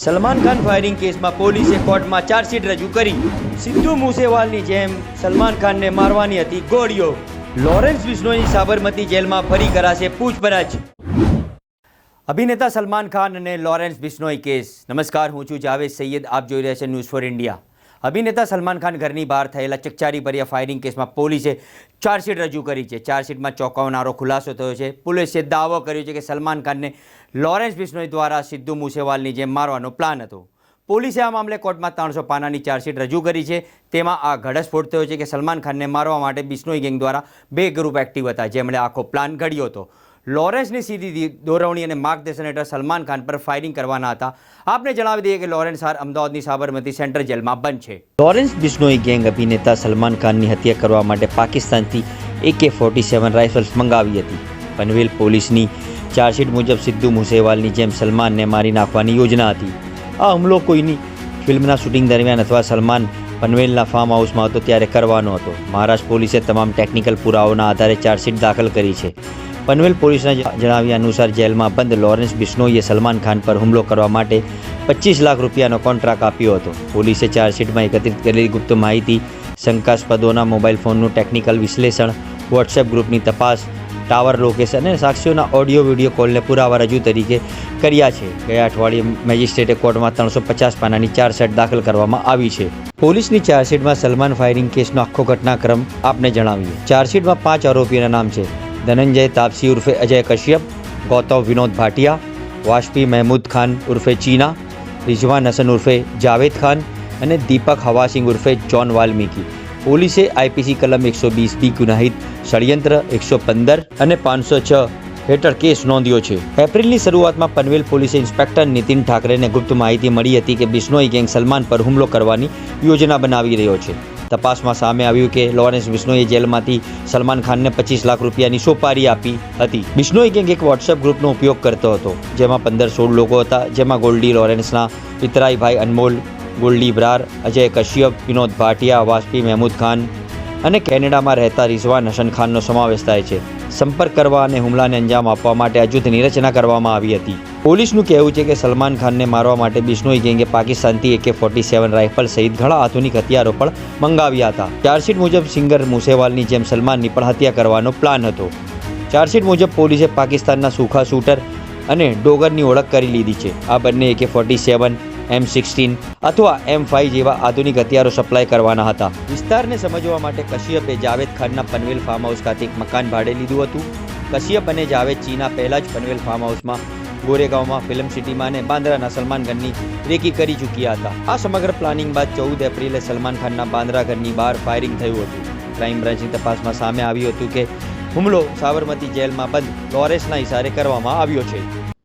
Salman Khan firing કેસમાં પોલીસે કોર્ટમાં ચાર્જશીટ રજૂ કરી. સિદ્ધુ મૂસેવાલની જેમ સલમાન ખાનને મારવાની હતી ગોળીઓ. લોરેન્સ બિશ્નોઈની સાબરમતી જેલમાં ફરી કરાશે પૂછપરછ. અભિનેતા સલમાન ખાન અને લોરેન્સ બિશ્નોઈ કેસ. નમસ્કાર, હું છું જાવેદ સૈયદ. આપ જોઈ રહ્યા છે ન્યૂઝ ફોર ઇન્ડિયા. અભિનેતા સલમાન ખાન ઘરની બહાર થયેલા ચકચારીભર્યા ફાયરિંગ કેસમાં પોલીસે ચાર્જશીટ રજૂ કરી છે. ચાર્જશીટમાં ચોંકાવનારો ખુલાસો થયો છે. પોલીસે દાવો કર્યો છે કે સલમાન ખાનને લોરેન્સ બિશ્નોઈ દ્વારા સિદ્ધુ મૂસેવાલની જેમ મારવાનો પ્લાન હતો. પોલીસે આ મામલે કોર્ટમાં 300 પાનાની ચાર્જશીટ રજૂ કરી છે. તેમાં આ ઘટસ્ફોટ થયો છે કે સલમાન ખાનને મારવા માટે બિશ્નોઈ ગેંગ દ્વારા 2 ગ્રુપ એક્ટિવ હતા, જેમણે આખો પ્લાન ઘડ્યો હતો. લોરેન્સની સીધી દોરવણી અને માર્ગદર્શન હેઠળ સલમાન ખાન પર ફાયરિંગ કરવાના હતા. આપને જણાવી દઈએ કે લોરેન્સ હાલ અમદાવાદની સાબરમતી સેન્ટ્રલ જેલમાં બંધ છે. લોરેન્સ બિશ્નોઈ ગેંગ અભિનેતા સલમાન ખાનની હત્યા કરવા માટે પાકિસ્તાનથી AK-47 રાઇફલ્સ મંગાવી હતી. પનવેલ પોલીસની ચાર્જશીટ મુજબ સિદ્ધુ મૂસેવાલની જેમ સલમાનને મારી નાખવાની યોજના હતી. આ હુમલો કોઈની ફિલ્મના શૂટિંગ દરમિયાન અથવા સલમાન પનવેલના ફાર્મ હાઉસમાં હતો ત્યારે કરવાનો હતો. મહારાષ્ટ્ર પોલીસે તમામ ટેકનિકલ પુરાવાઓના આધારે ચાર્જશીટ દાખલ કરી છે. પનવેલ પોલીસના જણાવ્યા અનુસાર જેલમાં બંધ લોરેન્સ બિશ્નોઈએ સલમાન ખાન પર હુમલો કરવા માટે 25 લાખ રૂપિયાનો કોન્ટ્રાક્ટ આપ્યો હતો. પોલીસે ચાર્જશીટમાં એકત્રિત કરેલી ગુપ્ત માહિતી, શંકાસ્પદોના મોબાઈલ ફોનનું ટેકનિકલ વિશ્લેષણ, વોટ્સએપ ગ્રુપની તપાસ, ટાવર લોકેશન અને સાક્ષીઓના ઓડિયો વિડીયો કોલને પુરાવા રજૂ તરીકે કર્યા છે. ગયા અઠવાડિયે મેજિસ્ટ્રેટે કોર્ટમાં 350 પાનાની ચાર્જશીટ દાખલ કરવામાં આવી છે. પોલીસની ચાર્જશીટમાં સલમાન ફાયરિંગ કેસનો આખો ઘટનાક્રમ આપને જણાવીએ. ચાર્જશીટમાં 5 આરોપીઓના નામ છે: ધનંજય તાપસી ઉર્ફે અજય કશ્યપ, ગૌતમ વિનોદ ભાટિયા, વાશપી મહેમૂદ ખાન ઉર્ફે ચીના, રિઝવાન હસન ઉર્ફે જાવેદ ખાન અને દીપક હવાસિંગ ઉર્ફે જોન વાલ્મીકી. પોલીસે IPC કલમ 120B ગુનાહિત ષડયંત્ર 115 અને 506 હેઠળ કેસ નોંધ્યો છે. એપ્રિલની શરૂઆતમાં પનવેલ પોલીસે ઇન્સ્પેક્ટર નીતિન ઠાકરેને ગુપ્ત માહિતી મળી હતી કે બિશ્નોઈ ગેંગ સલમાન પર હુમલો કરવાની યોજના બનાવી રહ્યો છે. તપાસમાં સામે આવ્યું કે લોરેન્સ બિશ્નોઈએ જેલમાંથી સલમાન ખાનને 25 લાખ રૂપિયાની સોપારી આપી હતી. બિશ્નોઈ ગેંગ એક વોટ્સએપ ગ્રુપનો ઉપયોગ કરતો હતો, જેમાં 15-16 લોકો હતા, જેમાં ગોલ્ડી લોરેન્સના પિતરાઈ ભાઈ અનમોલ, ગોલ્ડી બ્રાર, અજય કશ્યપ, વિનોદ ભાટિયા, વાશપી મહેમૂદ ખાન અને કેનેડામાં રહેતા રિઝવાન હસન ખાનનો સમાવેશ થાય છે. સંપર્ક કરવા અને હુમલાને અંજામ આપવા માટે આ જૂથની રચના કરવામાં આવી હતી. પોલીસનું કહેવું છે કે સલમાન ખાનને મારવા માટે બિશ્નોઈ ગેંગે પાકિસ્તાનથી AK-47 રાઇફલ સહિત ઘણા આધુનિક હથિયારો પણ મંગાવ્યા હતા. ચાર્જશીટ મુજબ સિંગર મૂસેવાલની જેમ સલમાનની પણ હત્યા કરવાનો પ્લાન હતો. ચાર્જશીટ મુજબ પોલીસે પાકિસ્તાનના સુખા શૂટર અને ડોગરની ઓળખ કરી લીધી છે. આ બંને AK-47, M16 અથવા M5 જેવા આધુનિક હથિયારો સપ્લાય કરવાના હતા. વિસ્તારને સમજવા માટે કશ્યપે જાવેદ ખાનના પનવેલ ફાર્મ હાઉસ ખાતે એક મકાન ભાડે લીધું હતું. કશ્યપ અને જાવેદ ચીના પહેલાં જ પનવેલ ફાર્મ હાઉસમાં, ગોરેગાંવમાં, ફિલ્મ સિટીમાં અને બાંદ્રાના સલમાન ઘરની રેકી કરી ચૂક્યા હતા. આ સમગ્ર પ્લાનિંગ બાદ 14 એપ્રિલે સલમાન ખાનના બાંદ્રા ઘરની બહાર ફાયરિંગ થયું હતું. ક્રાઇમ બ્રાન્ચની તપાસમાં સામે આવ્યું હતું કે હુમલો સાબરમતી જેલમાં બંધ લોરેન્સના ઇશારે કરવામાં આવ્યો છે.